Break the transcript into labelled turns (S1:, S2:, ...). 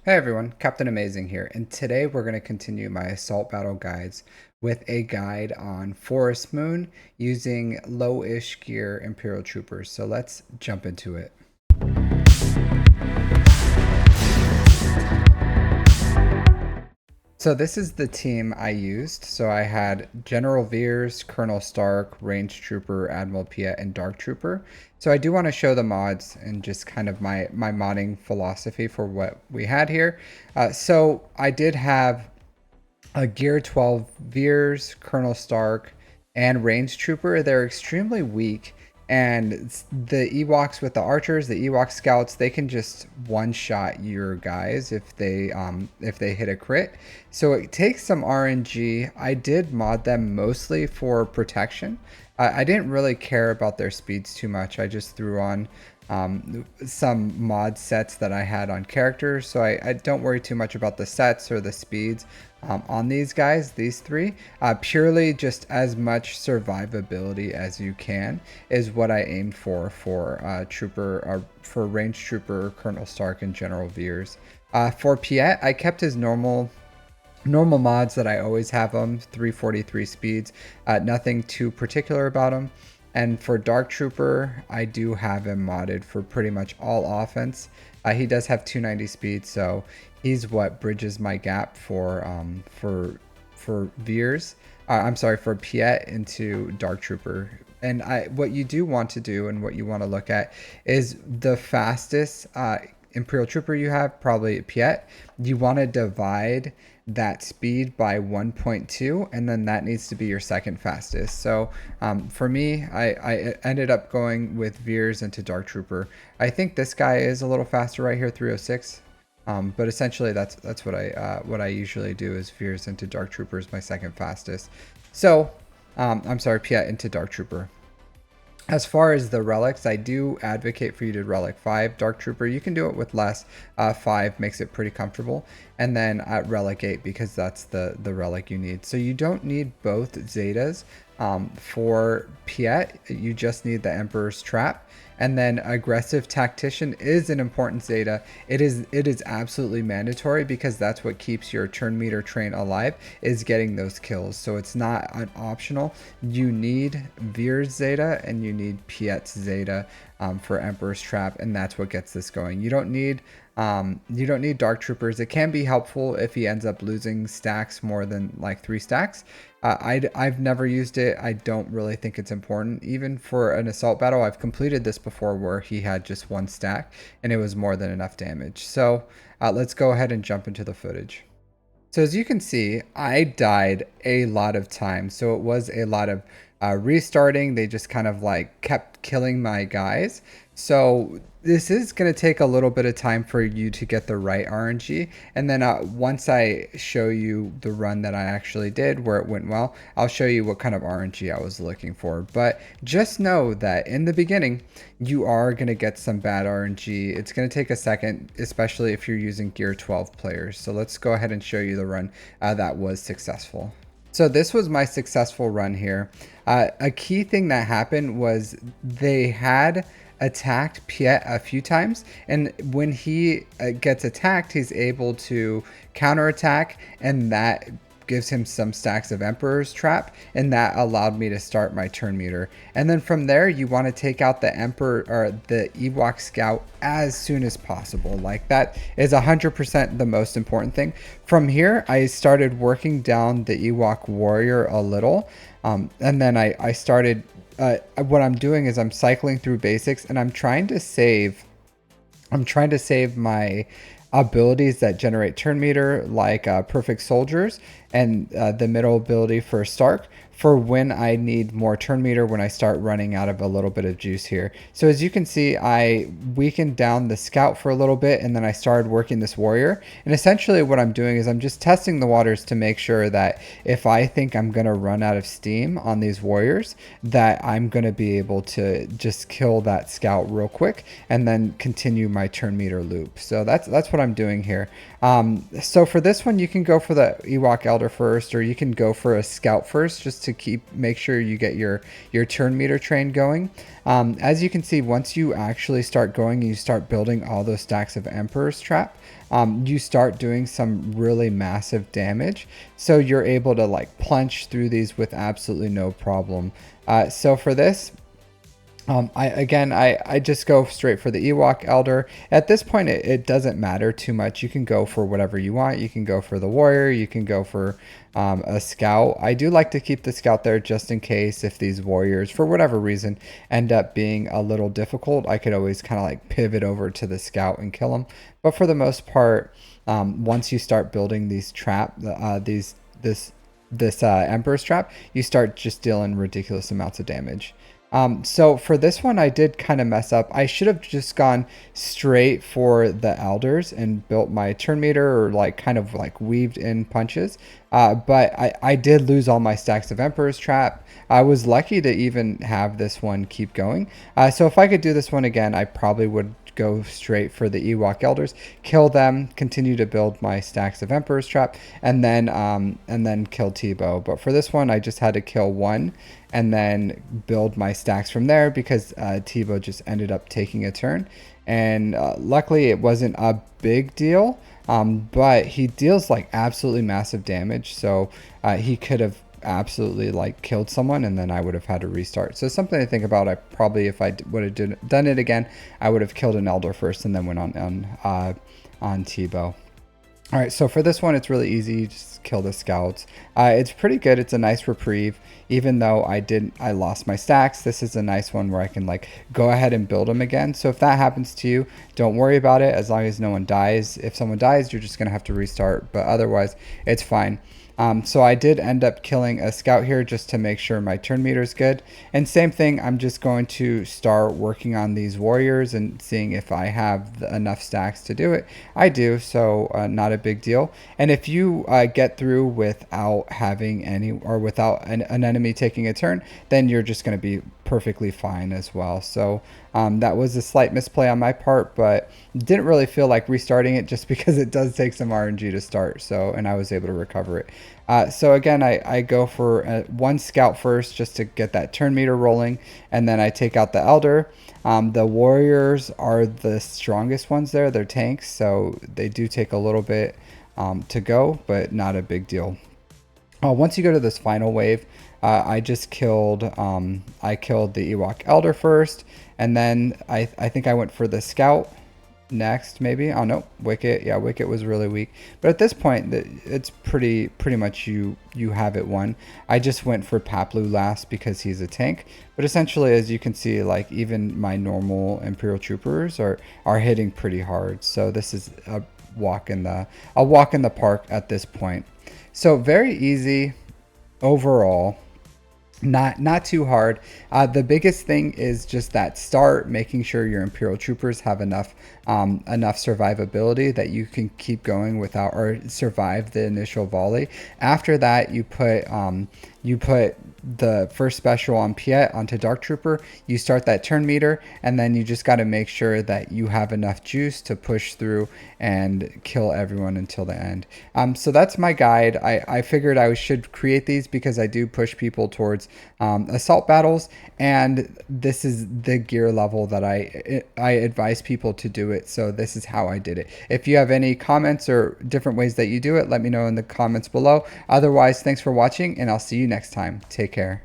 S1: Hey everyone, Captain Amazing here, and today we're going to continue my assault battle guides with a guide on Forest Moon using low-ish gear Imperial troopers. So let's jump into it. So this is the team I used. So I had General Veers, Colonel Stark, Range Trooper, Admiral Piett, and Dark Trooper. So I do want to show the mods and just kind of my modding philosophy for what we had here. So I did have a Gear 12 Veers, Colonel Stark, and Range Trooper. They're extremely weak. And the Ewoks with the archers, the Ewok scouts, they can just one-shot your guys if they hit a crit. So it takes some RNG. I did mod them mostly for protection. I didn't really care about their speeds too much. I just threw on some mod sets that I had on characters, so I don't worry too much about the sets or the speeds on these guys, these three. Purely just as much survivability as you can is what I aimed for Trooper, for Range Trooper, Colonel Stark, and General Veers. For Piett, I kept his normal mods that I always have them, 343 speeds, nothing too particular about him. And for Dark Trooper, I do have him modded for pretty much all offense. He does have 290 speed, so he's what bridges my gap for Veers. I'm sorry, for Piett into Dark Trooper. And what you do want to do and what you want to look at is the fastest Imperial Trooper you have, probably Piett. You want to divide that speed by 1.2, and then that needs to be your second fastest. So for me, I ended up going with Veers into Dark Trooper. I think this guy is a little faster right here, 306. But essentially that's what I usually do is Veers into Dark Trooper is my second fastest. So I'm sorry, Piett into Dark Trooper. As far as the relics, I do advocate for you to relic 5 Dark Trooper. You can do it with less. 5 makes it pretty comfortable. And then relic 8 because that's the relic you need. So you don't need both Zetas for Piett. You just need the Emperor's Trap. And then aggressive tactician is an important Zeta. It is absolutely mandatory because that's what keeps your turn meter train alive, is getting those kills. So it's not an optional. You need Veer's Zeta and you need Piett's Zeta for Emperor's Trap, and that's what gets this going. You don't need Dark Troopers. It can be helpful if he ends up losing stacks more than like 3 stacks. I've never used it. I don't really think it's important. Even for an assault battle, I've completed this before where he had just 1 stack and it was more than enough damage. So let's go ahead and jump into the footage. So as you can see, I died a lot of times. So it was a lot of restarting. They just kind of like kept killing my guys. So this is going to take a little bit of time for you to get the right RNG. And then once I show you the run that I actually did where it went well, I'll show you what kind of RNG I was looking for. But just know that in the beginning, you are going to get some bad RNG. It's going to take a second, especially if you're using Gear 12 players. So let's go ahead and show you the run that was successful. So this was my successful run here. A key thing that happened was they had attacked Piett a few times, and when he gets attacked, he's able to counterattack, and that gives him some stacks of Emperor's Trap, and that allowed me to start my turn meter. And then from there, you want to take out the Emperor or the Ewok Scout as soon as possible. Like that is 100% the most important thing. From here, I started working down the Ewok Warrior a little, and then I started. What I'm doing is I'm cycling through basics, and I'm trying to save my abilities that generate turn meter, like Perfect Soldiers and the middle ability for Stark, for when I need more turn meter, when I start running out of a little bit of juice here. So as you can see, I weakened down the scout for a little bit, and then I started working this warrior. And essentially what I'm doing is I'm just testing the waters to make sure that if I think I'm going to run out of steam on these warriors, that I'm going to be able to just kill that scout real quick and then continue my turn meter loop. So that's what I'm doing here. So for this one, you can go for the Ewok Elder elder first, or you can go for a scout first just to make sure you get your turn meter train going. As you can see, once you actually start going and you start building all those stacks of Emperor's Trap, you start doing some really massive damage. So you're able to like punch through these with absolutely no problem. So for this, I just go straight for the Ewok Elder. At this point, it doesn't matter too much. You can go for whatever you want. You can go for the Warrior. You can go for a Scout. I do like to keep the Scout there just in case if these Warriors, for whatever reason, end up being a little difficult. I could always kind of like pivot over to the Scout and kill them. But for the most part, once you start building these this Emperor's Trap, you start just dealing ridiculous amounts of damage. So for this one, I did kind of mess up. I should have just gone straight for the elders and built my turn meter, or like kind of like weaved in punches. But I did lose all my stacks of Emperor's Trap. I was lucky to even have this one keep going. So if I could do this one again, I probably would go straight for the Ewok Elders, kill them, continue to build my stacks of Emperor's Trap, and then kill Tebow. But for this one, I just had to kill one and then build my stacks from there, because Tebow just ended up taking a turn. And luckily it wasn't a big deal, but he deals like absolutely massive damage, so he could have absolutely like killed someone, and then I would have had to restart. So something to think about. I probably, if I would have done it again, I would have killed an elder first and then went on Tebow. All right, so for this one, it's really easy. You just kill the scouts. It's pretty good. It's a nice reprieve, even though I lost my stacks. This is a nice one where I can like go ahead and build them again. So if that happens to you, don't worry about it, as long as no one dies. If someone dies, you're just gonna have to restart, but otherwise it's fine. So I did end up killing a scout here just to make sure my turn meter is good. And same thing, I'm just going to start working on these warriors and seeing if I have enough stacks to do it. I do, so not a big deal. And if you get through without having any, or without an enemy taking a turn, then you're just going to be perfectly fine as well. So that was a slight misplay on my part, but didn't really feel like restarting it just because it does take some RNG to start. So, and I was able to recover it. So again, I go for one scout first just to get that turn meter rolling, and then I take out the elder. The warriors are the strongest ones there. They're tanks, so they do take a little bit to go, but not a big deal. Once you go to this final wave, I just killed the Ewok Elder first, and then I think I went for the Scout next, maybe. Oh no, Wicket. Yeah, Wicket was really weak, but at this point it's pretty much you have it won. I just went for Paplu last because he's a tank, but essentially, as you can see, like even my normal Imperial troopers are hitting pretty hard. So this is a walk in the park at this point. So very easy overall. Not too hard. The biggest thing is just that start, making sure your Imperial troopers have enough survivability that you can keep going without, or survive the initial volley. After that, you put the first special on Piett onto Dark Trooper. You start that turn meter, and then you just got to make sure that you have enough juice to push through and kill everyone until the end. So that's my guide. I figured I should create these because I do push people towards assault battles, and this is the gear level that I advise people to do it. So this is how I did it. If you have any comments or different ways that you do it, let me know in the comments below. Otherwise, thanks for watching, and I'll see you next time. Take care.